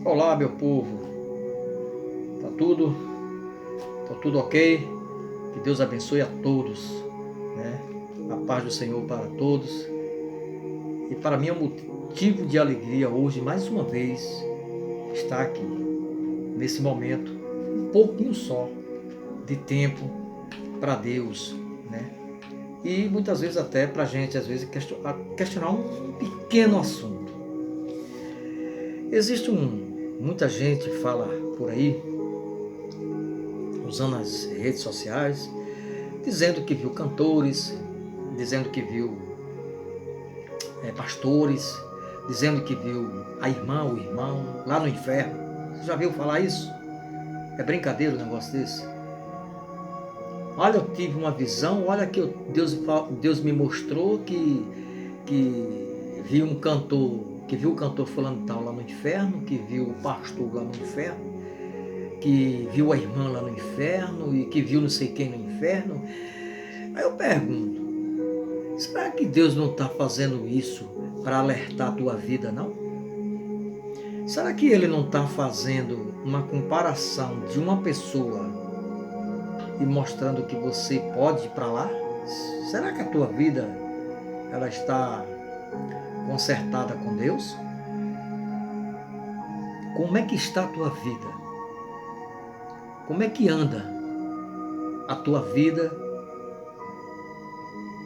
Olá, meu povo. Tá tudo? Tá tudo ok? Que Deus abençoe a todos, né? A paz do Senhor para todos. E para mim é um motivo de alegria hoje, mais uma vez, estar aqui, nesse momento, um pouquinho só de tempo para Deus, né? E muitas vezes até para a gente, às vezes, questionar um pequeno assunto. Existe muita gente que fala por aí, usando as redes sociais, dizendo que viu cantores, dizendo que viu pastores, dizendo que viu a irmã, o irmão, lá no inferno. Você já viu falar isso? É brincadeira um negócio desse? Olha, eu tive uma visão, olha que Deus me mostrou que viu um cantor, que viu o cantor fulano tal lá no inferno, que viu o pastor lá no inferno, que viu a irmã lá no inferno e que viu não sei quem no inferno. Aí eu pergunto, será que Deus não está fazendo isso para alertar a tua vida, não? Será que Ele não está fazendo uma comparação de uma pessoa e mostrando que você pode ir para lá? Será que a tua vida ela está consertada com Deus? Como é que está a tua vida? Como é que anda a tua vida?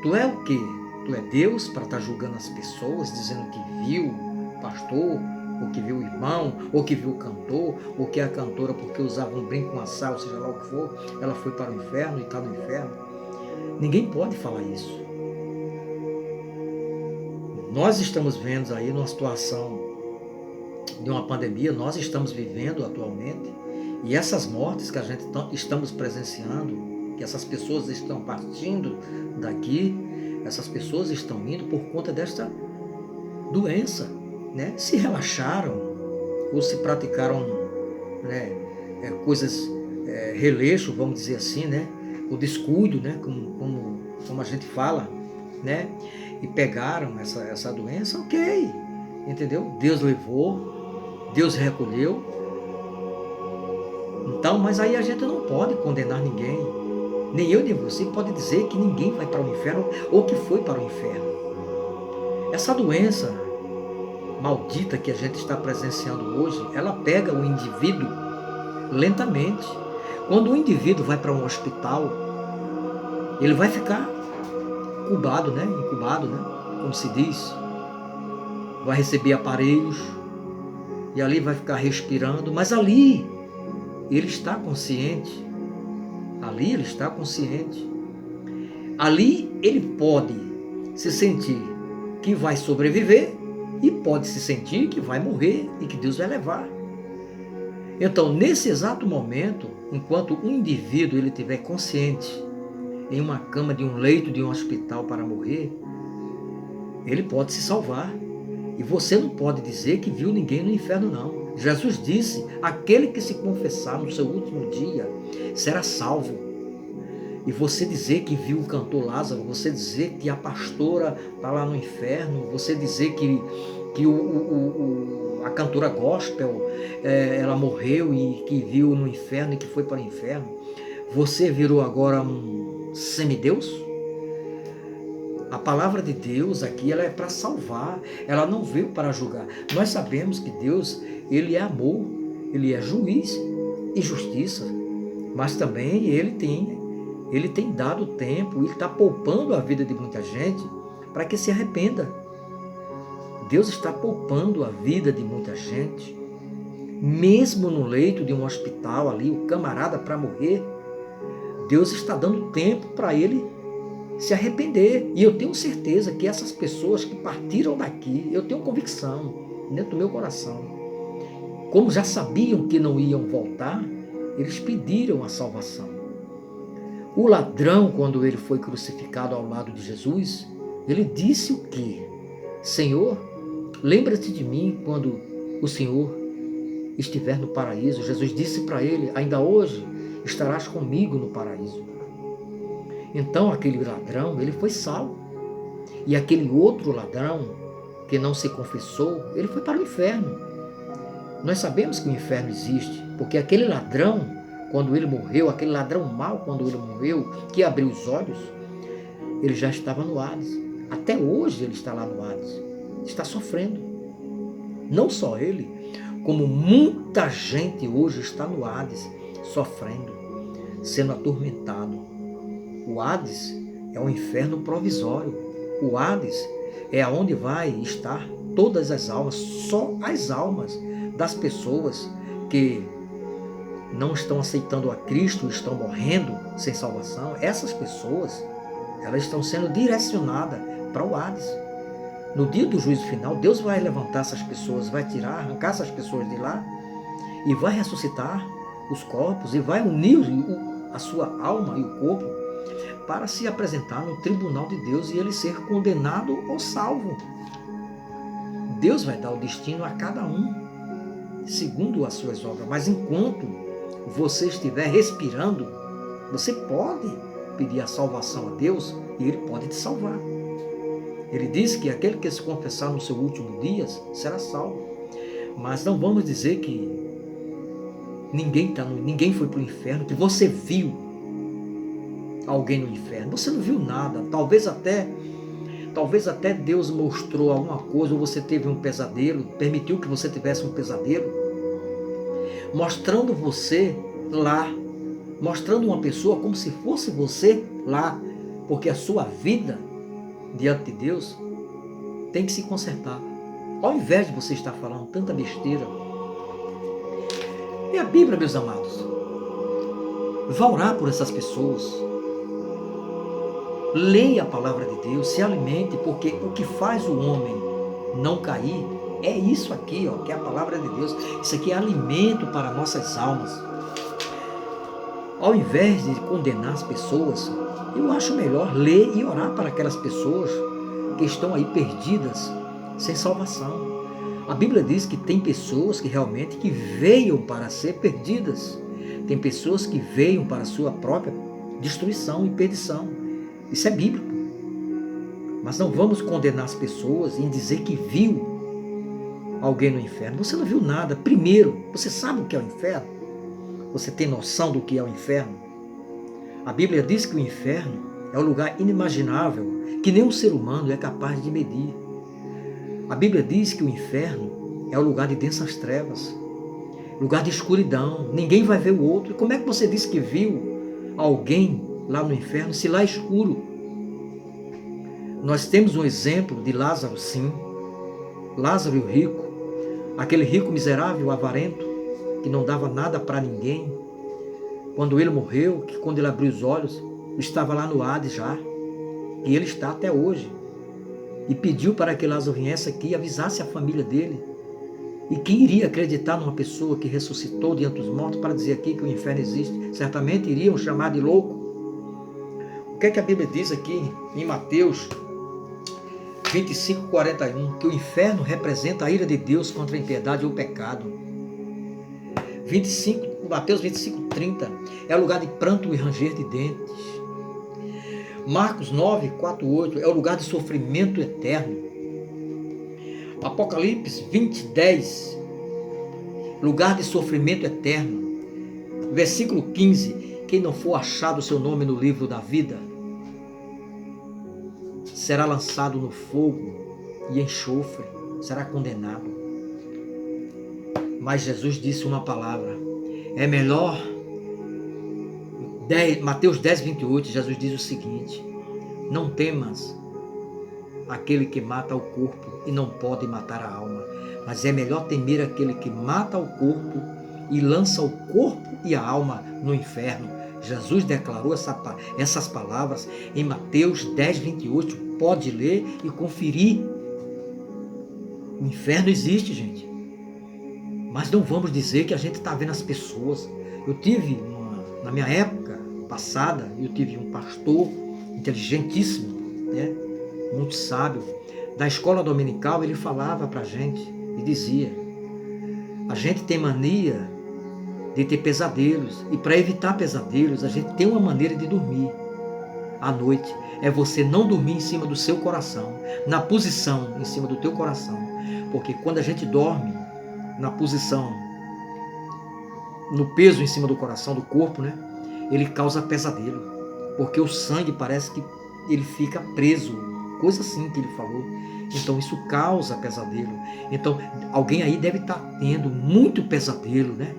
Tu é o quê? Tu é Deus para estar julgando as pessoas, dizendo que viu o pastor, ou que viu o irmão, ou que viu o cantor, ou que a cantora, porque usava um brinco, uma saia, ou seja lá o que for, ela foi para o inferno e está no inferno. Ninguém pode falar isso. Nós estamos vendo aí numa situação de uma pandemia, nós estamos vivendo atualmente, e essas mortes que a gente estamos presenciando, que essas pessoas estão partindo daqui, essas pessoas estão indo por conta desta doença, né? Se relaxaram ou se praticaram, né, coisas releixo, vamos dizer assim, né? O descuido, né? Como a gente fala, né? E pegaram essa doença, ok, entendeu? Deus levou, Deus recolheu. Então, mas aí a gente não pode condenar ninguém. Nem eu nem você pode dizer que ninguém vai para o inferno ou que foi para o inferno. Essa doença maldita que a gente está presenciando hoje, ela pega o indivíduo lentamente. Quando o indivíduo vai para um hospital, ele vai ficar incubado, né? Como se diz. Vai receber aparelhos e ali vai ficar respirando, mas ali ele está consciente. Ali ele está consciente. Ali ele pode se sentir que vai sobreviver e pode se sentir que vai morrer e que Deus vai levar. Então, nesse exato momento, enquanto o indivíduo ele estiver consciente em uma cama de um leito de um hospital para morrer, ele pode se salvar. E você não pode dizer que viu ninguém no inferno, não. Jesus disse, aquele que se confessar no seu último dia será salvo. E você dizer que viu o cantor Lázaro, você dizer que a pastora está lá no inferno, você dizer que a cantora gospel, ela morreu e que viu no inferno e que foi para o inferno, você virou agora um semideus? A palavra de Deus aqui, ela é para salvar, ela não veio para julgar. Nós sabemos que Deus, ele é amor, ele é juiz e justiça, mas também ele tem dado tempo, ele está poupando a vida de muita gente para que se arrependa. Deus está poupando a vida de muita gente, mesmo no leito de um hospital ali, o camarada para morrer, Deus está dando tempo para ele se arrepender. E eu tenho certeza que essas pessoas que partiram daqui, eu tenho convicção dentro do meu coração, como já sabiam que não iam voltar, eles pediram a salvação. O ladrão, quando ele foi crucificado ao lado de Jesus, ele disse o quê? Senhor, lembra-te de mim quando o Senhor estiver no paraíso. Jesus disse para ele, ainda hoje estarás comigo no paraíso. Então aquele ladrão, ele foi salvo. E aquele outro ladrão, que não se confessou, ele foi para o inferno. Nós sabemos que o inferno existe, porque aquele ladrão, quando ele morreu, aquele ladrão mau, quando ele morreu, que abriu os olhos, ele já estava no Hades. Até hoje ele está lá no Hades, está sofrendo. Não só ele, como muita gente hoje está no Hades, sofrendo, sendo atormentado. O Hades é um inferno provisório. O Hades é aonde vai estar todas as almas, só as almas das pessoas que não estão aceitando a Cristo, estão morrendo sem salvação. Essas pessoas, elas estão sendo direcionadas para o Hades. No dia do juízo final, Deus vai levantar essas pessoas, vai tirar, arrancar essas pessoas de lá e vai ressuscitar os corpos e vai unir a sua alma e o corpo para se apresentar no tribunal de Deus e ele ser condenado ou salvo. Deus vai dar o destino a cada um, segundo as suas obras. Mas enquanto você estiver respirando, você pode pedir a salvação a Deus e Ele pode te salvar. Ele diz que aquele que se confessar no seu último dia será salvo. Mas não vamos dizer que ninguém foi para o inferno, que você viu alguém no inferno. Você não viu nada. Talvez até Deus mostrou alguma coisa, ou você teve um pesadelo, permitiu que você tivesse um pesadelo, mostrando você lá, mostrando uma pessoa como se fosse você lá, porque a sua vida diante de Deus tem que se consertar. Ao invés de você estar falando tanta besteira, e a Bíblia, meus amados, vá orar por essas pessoas, leia a palavra de Deus, se alimente, porque o que faz o homem não cair é isso aqui, ó, que é a palavra de Deus. Isso aqui é alimento para nossas almas. Ao invés de condenar as pessoas, eu acho melhor ler e orar para aquelas pessoas que estão aí perdidas, sem salvação. A Bíblia diz que tem pessoas que realmente que veio para ser perdidas. Tem pessoas que veio para a sua própria destruição e perdição. Isso é bíblico. Mas não vamos condenar as pessoas em dizer que viu alguém no inferno. Você não viu nada. Primeiro, você sabe o que é o inferno? Você tem noção do que é o inferno? A Bíblia diz que o inferno é um lugar inimaginável, que nenhum ser humano é capaz de medir. A Bíblia diz que o inferno é o lugar de densas trevas, lugar de escuridão. Ninguém vai ver o outro. E como é que você diz que viu alguém lá no inferno, se lá é escuro? Nós temos um exemplo de Lázaro, sim. Lázaro e o rico, aquele rico miserável, avarento, que não dava nada para ninguém. Quando ele morreu, que quando ele abriu os olhos, estava lá no Hades já. E ele está até hoje. E pediu para que Lázaro viesse aqui e avisasse a família dele. E quem iria acreditar numa pessoa que ressuscitou diante dos mortos para dizer aqui que o inferno existe? Certamente iriam chamar de louco. O que é que a Bíblia diz aqui em Mateus 25:41? Que o inferno representa a ira de Deus contra a impiedade ou o pecado. Mateus 25:30 é o lugar de pranto e ranger de dentes. Marcos 9:4-8 é o lugar de sofrimento eterno. Apocalipse 20:10, lugar de sofrimento eterno. Versículo 15, quem não for achado o seu nome no livro da vida, será lançado no fogo e enxofre, será condenado. Mas Jesus disse uma palavra, é melhor. Mateus 10:28, Jesus diz o seguinte: não temas aquele que mata o corpo e não pode matar a alma, mas é melhor temer aquele que mata o corpo e lança o corpo e a alma no inferno. Jesus declarou essas palavras em Mateus 10:28. Pode ler e conferir. O inferno existe, gente. Mas não vamos dizer que a gente está vendo as pessoas. Eu tive, na minha época passada, eu tive um pastor inteligentíssimo, né? Muito sábio. Da escola dominical, ele falava para a gente e dizia: a gente tem mania de ter pesadelos, e para evitar pesadelos, a gente tem uma maneira de dormir à noite. É você não dormir em cima do seu coração, na posição em cima do teu coração. Porque quando a gente dorme na posição, no peso em cima do coração, do corpo, né? Ele causa pesadelo, porque o sangue parece que ele fica preso, coisa assim que ele falou. Então isso causa pesadelo. Então alguém aí deve estar tendo muito pesadelo, né?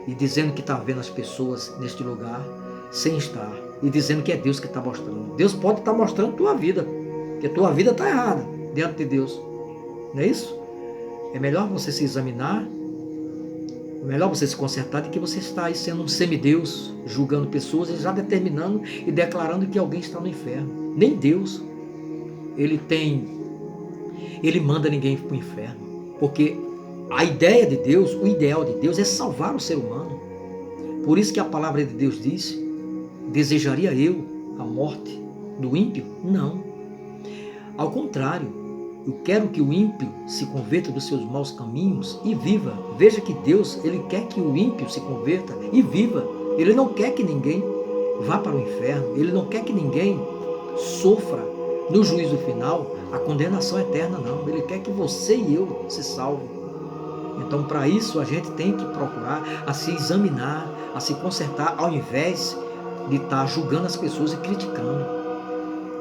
E dizendo que está vendo as pessoas neste lugar sem estar. E dizendo que é Deus que está mostrando. Deus pode estar mostrando tua vida, porque tua vida está errada diante de Deus. Não é isso? É melhor você se examinar, é melhor você se consertar do que você estar aí sendo um semideus, julgando pessoas e já determinando e declarando que alguém está no inferno. Nem Deus, ele manda ninguém para o inferno, porque a ideia de Deus, o ideal de Deus é salvar o ser humano. Por isso que a palavra de Deus diz: desejaria eu a morte do ímpio? Não. Ao contrário, eu quero que o ímpio se converta dos seus maus caminhos e viva. Veja que Deus, ele quer que o ímpio se converta e viva. Ele não quer que ninguém vá para o inferno. Ele não quer que ninguém sofra no juízo final a condenação eterna, não. Ele quer que você e eu se salvem. Então, para isso, a gente tem que procurar a se examinar, a se consertar, ao invés de estar julgando as pessoas e criticando.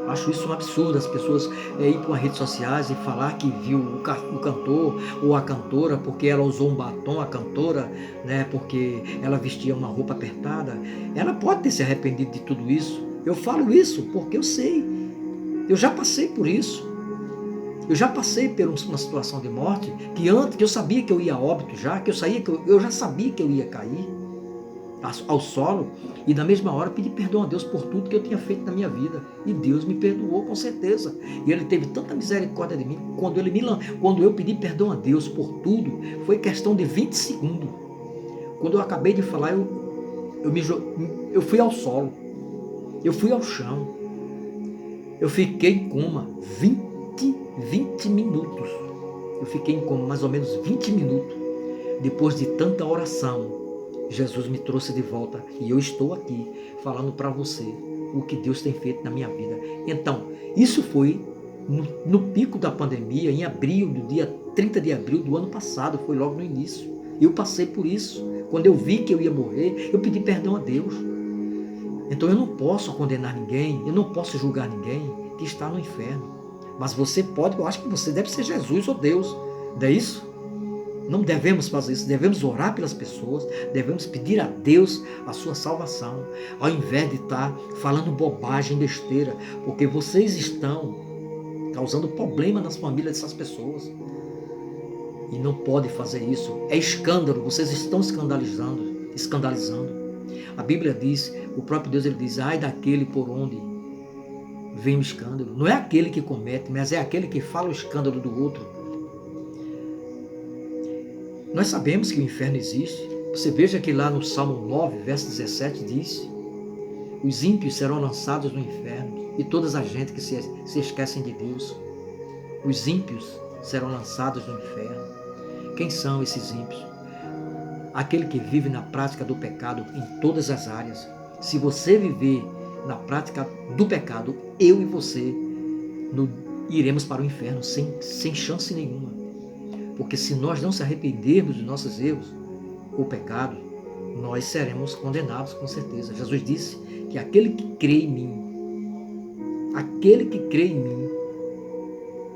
Acho isso um absurdo, as pessoas ir para as redes sociais e falar que viu o cantor ou a cantora porque ela usou um batom, a cantora, né, porque ela vestia uma roupa apertada. Ela pode ter se arrependido de tudo isso. Eu falo isso porque eu sei. Eu já passei por isso. Eu já passei por uma situação de morte que antes, que eu sabia que eu ia a óbito já, que eu já sabia que eu ia cair ao solo, e na mesma hora pedi perdão a Deus por tudo que eu tinha feito na minha vida, e Deus me perdoou com certeza, e Ele teve tanta misericórdia de mim. Quando eu pedi perdão a Deus por tudo, foi questão de 20 segundos. Quando eu acabei de falar, eu fui ao solo, eu fui ao chão, eu fiquei em coma 20 minutos, eu fiquei em coma mais ou menos 20 minutos. Depois de tanta oração, Jesus me trouxe de volta e eu estou aqui falando para você o que Deus tem feito na minha vida. Então, isso foi no pico da pandemia, em abril, no dia 30 de abril do ano passado, foi logo no início. Eu passei por isso. Quando eu vi que eu ia morrer, eu pedi perdão a Deus. Então eu não posso condenar ninguém, eu não posso julgar ninguém que está no inferno. Mas você pode, eu acho que você deve ser Jesus ou Deus, não é isso? Não devemos fazer isso, devemos orar pelas pessoas, devemos pedir a Deus a sua salvação, ao invés de estar falando bobagem, besteira, porque vocês estão causando problema nas famílias dessas pessoas. E não pode fazer isso, é escândalo, vocês estão escandalizando. A Bíblia diz, o próprio Deus, ele diz: ai daquele por onde vem o escândalo. Não é aquele que comete, mas é aquele que fala o escândalo do outro. Nós sabemos que o inferno existe. Você veja que lá no Salmo 9, verso 17 diz: os ímpios serão lançados no inferno, e todas as gente que se esquecem de Deus. Os ímpios serão lançados no inferno. Quem são esses ímpios? Aquele que vive na prática do pecado em todas as áreas. Se você viver na prática do pecado, eu e você iremos para o inferno sem chance nenhuma. Porque se nós não se arrependermos dos nossos erros ou pecado, nós seremos condenados com certeza. Jesus disse que aquele que crê em mim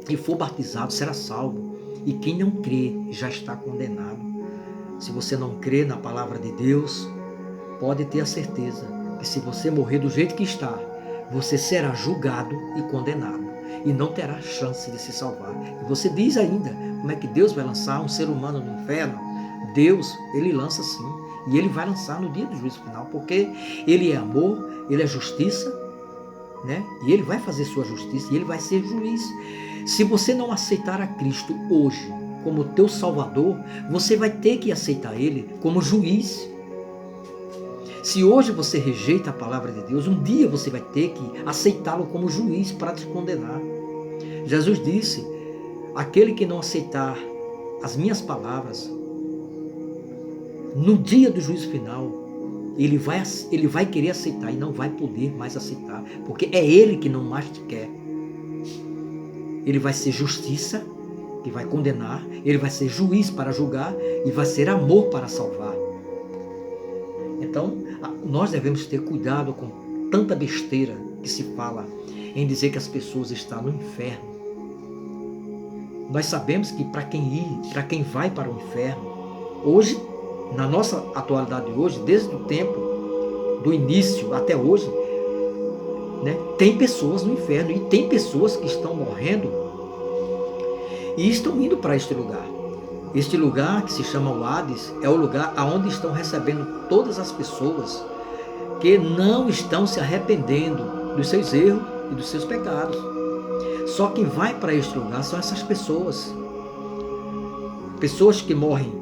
e for batizado será salvo. E quem não crê já está condenado. Se você não crê na palavra de Deus, pode ter a certeza que se você morrer do jeito que está, você será julgado e condenado. E não terá chance de se salvar. E você diz ainda, como é que Deus vai lançar um ser humano no inferno? Deus, ele lança sim. E ele vai lançar no dia do juízo final, porque ele é amor, ele é justiça, né? E ele vai fazer sua justiça e ele vai ser juiz. Se você não aceitar a Cristo hoje como teu Salvador, você vai ter que aceitar ele como juiz. Se hoje você rejeita a palavra de Deus, um dia você vai ter que aceitá-lo como juiz para te condenar. Jesus disse: aquele que não aceitar as minhas palavras, no dia do juízo final, ele vai querer aceitar e não vai poder mais aceitar, porque é ele que não mais te quer. Ele vai ser justiça que vai condenar, ele vai ser juiz para julgar e vai ser amor para salvar. Então, nós devemos ter cuidado com tanta besteira que se fala em dizer que as pessoas estão no inferno. Nós sabemos que para quem vai para o inferno, hoje, na nossa atualidade de hoje, desde o tempo do início até hoje, né, tem pessoas no inferno e tem pessoas que estão morrendo e estão indo para este lugar. Este lugar, que se chama o Hades, é o lugar onde estão recebendo todas as pessoas que não estão se arrependendo dos seus erros e dos seus pecados. Só quem vai para este lugar são essas pessoas. Pessoas que morrem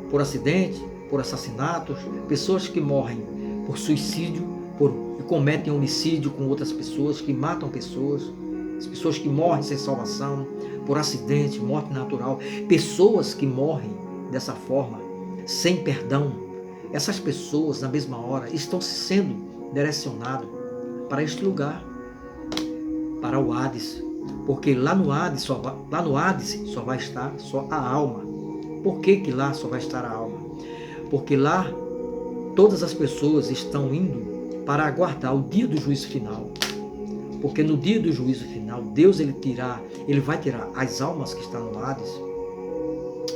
por acidente, por assassinatos, pessoas que morrem por suicídio, e cometem homicídio com outras pessoas, que matam pessoas, as pessoas que morrem sem salvação, por acidente, morte natural, pessoas que morrem dessa forma, sem perdão. Essas pessoas, na mesma hora, estão sendo direcionadas para este lugar, para o Hades, porque lá no Hades só vai estar só a alma. Por que lá só vai estar a alma? Porque lá todas as pessoas estão indo para aguardar o dia do juízo final. Porque no dia do juízo final, Deus ele vai tirar as almas que estão no Hades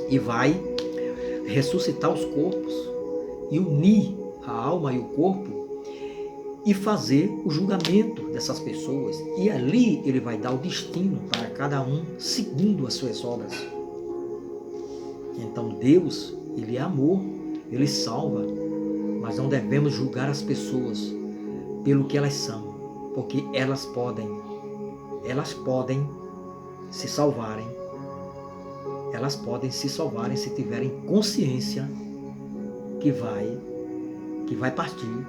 e vai ressuscitar os corpos e unir a alma e o corpo e fazer o julgamento dessas pessoas. E ali ele vai dar o destino para cada um segundo as suas obras. Então Deus, ele é amor, ele salva, mas não devemos julgar as pessoas pelo que elas são, porque elas podem se salvarem, se tiverem consciência que vai partir.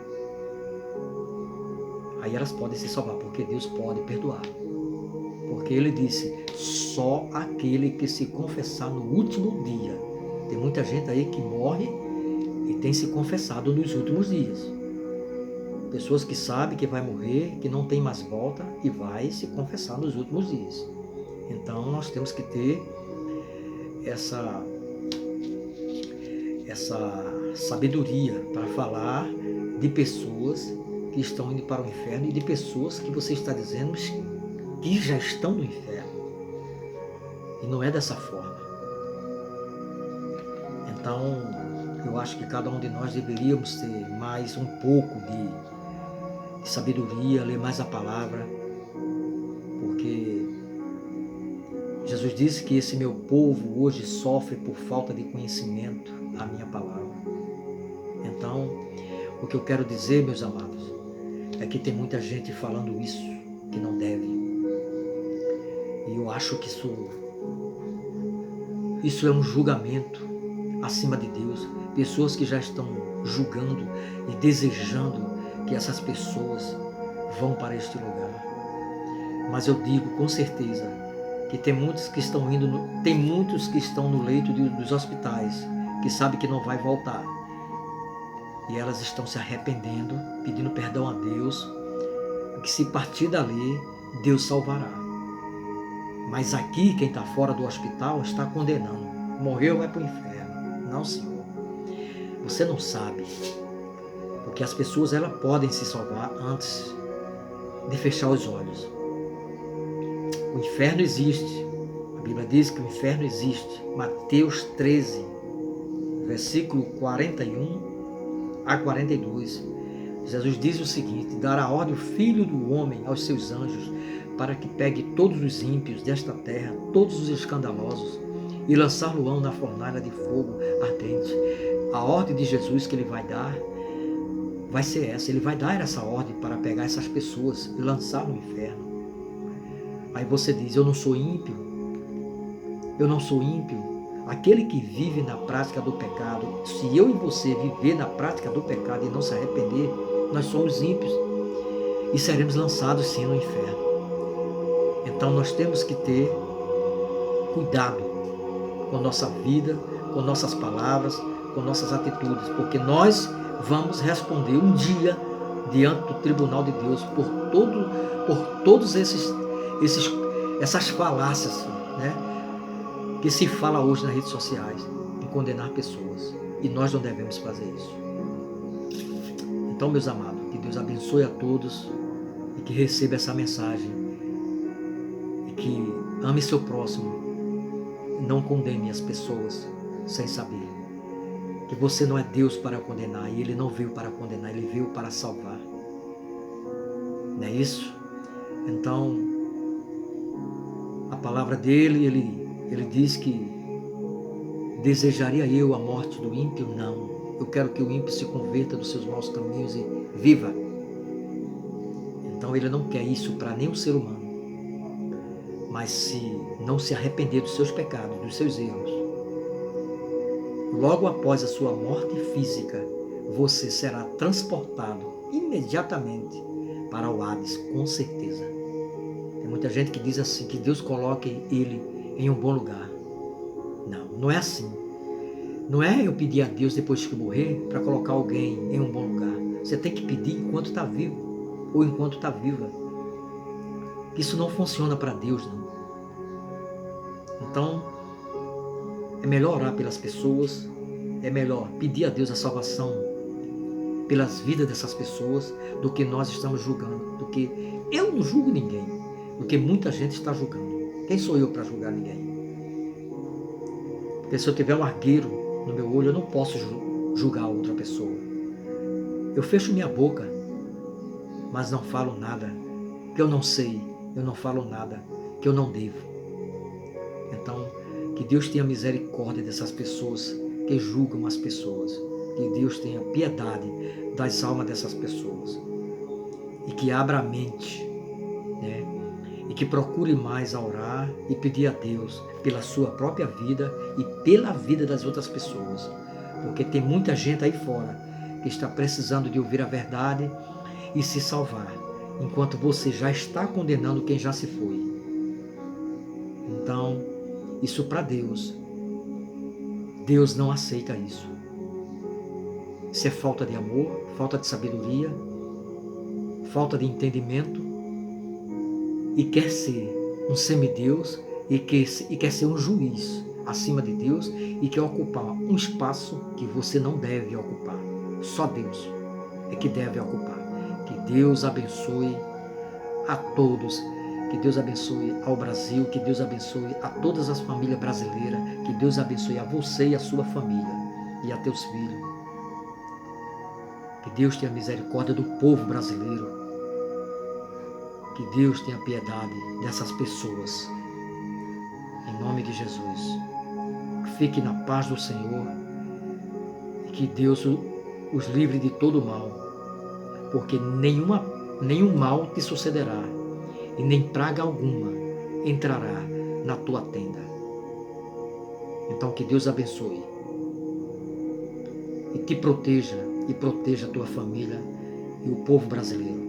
Aí elas podem se salvar, porque Deus pode perdoar. Porque ele disse, só aquele que se confessar no último dia. Tem muita gente aí que morre e tem se confessado nos últimos dias. Pessoas que sabem que vai morrer, que não tem mais volta e vai se confessar nos últimos dias. Então nós temos que ter essa sabedoria para falar de pessoas que estão indo para o inferno e de pessoas que você está dizendo que já estão no inferno. E não é dessa forma. Então, eu acho que cada um de nós deveríamos ter mais um pouco de sabedoria, ler mais a palavra, porque Jesus disse que esse meu povo hoje sofre por falta de conhecimento da minha palavra. Então, o que eu quero dizer, meus amados, é que tem muita gente falando isso que não deve. E eu acho que isso é um julgamento acima de Deus. Pessoas que já estão julgando e desejando que essas pessoas vão para este lugar. Mas eu digo com certeza que tem muitos que estão no leito dos hospitais, que sabem que não vai voltar. E elas estão se arrependendo, pedindo perdão a Deus, que se partir dali, Deus salvará. Mas aqui, quem está fora do hospital está condenando. Morreu, vai para o inferno. Não, Senhor. Você não sabe. Porque as pessoas elas podem se salvar antes de fechar os olhos. O inferno existe. A Bíblia diz que o inferno existe. Mateus 13, versículo 41 a 42, Jesus diz o seguinte: dará ordem o Filho do Homem aos seus anjos, para que pegue todos os ímpios desta terra, todos os escandalosos, e lançar-lo-ão na fornalha de fogo ardente. A ordem de Jesus que ele vai dar vai ser essa. Ele vai dar essa ordem para pegar essas pessoas e lançar no inferno. Aí você diz, eu não sou ímpio. Eu não sou ímpio. Aquele que vive na prática do pecado, se eu e você viver na prática do pecado e não se arrepender, nós somos ímpios e seremos lançados sim no inferno. Então nós temos que ter cuidado com nossa vida, com nossas palavras, com nossas atitudes, porque nós vamos responder um dia diante do tribunal de Deus por todos essas falácias, né? que se fala hoje nas redes sociais, em condenar pessoas. E nós não devemos fazer isso. Então, meus amados, que Deus abençoe a todos e que receba essa mensagem. E que ame seu próximo. Não condene as pessoas sem saber. Que você não é Deus para condenar. E Ele não veio para condenar, Ele veio para salvar. Não é isso? Então, a palavra dele, ele diz que desejaria eu a morte do ímpio? Não. Eu quero que o ímpio se converta dos seus maus caminhos e viva. Então ele não quer isso para nenhum ser humano. Mas se não se arrepender dos seus pecados, dos seus erros, logo após a sua morte física, você será transportado imediatamente para o Hades, com certeza. Tem muita gente que diz assim, que Deus coloque ele em um bom lugar. Não, não é assim. Não é eu pedir a Deus depois que morrer para colocar alguém em um bom lugar. Você tem que pedir enquanto está vivo ou enquanto está viva. Isso não funciona para Deus, não. Então, é melhor orar pelas pessoas, é melhor pedir a Deus a salvação pelas vidas dessas pessoas, do que nós estamos julgando, do que eu não julgo ninguém, do que muita gente está julgando. Quem sou eu para julgar ninguém? Porque se eu tiver um argueiro no meu olho, eu não posso julgar outra pessoa. Eu fecho minha boca, mas não falo nada que eu não sei, eu não falo nada que eu não devo. Então, que Deus tenha misericórdia dessas pessoas que julgam as pessoas. Que Deus tenha piedade das almas dessas pessoas. E que abra a mente, né? E que procure mais a orar e pedir a Deus pela sua própria vida e pela vida das outras pessoas. Porque tem muita gente aí fora que está precisando de ouvir a verdade e se salvar, enquanto você já está condenando quem já se foi. Então, isso para Deus não aceita isso. Isso é falta de amor, falta de sabedoria, falta de entendimento, e quer ser um semideus e quer ser um juiz acima de Deus e quer ocupar um espaço que você não deve ocupar. Só Deus é que deve ocupar. Que Deus abençoe a todos, que Deus abençoe ao Brasil, que Deus abençoe a todas as famílias brasileiras, que Deus abençoe a você e a sua família e a teus filhos. Que Deus tenha misericórdia do povo brasileiro. Que Deus tenha piedade dessas pessoas. Em nome de Jesus. Fique na paz do Senhor. E que Deus os livre de todo mal. Porque nenhum mal te sucederá. E nem praga alguma entrará na tua tenda. Então que Deus abençoe. E te proteja. E proteja a tua família e o povo brasileiro.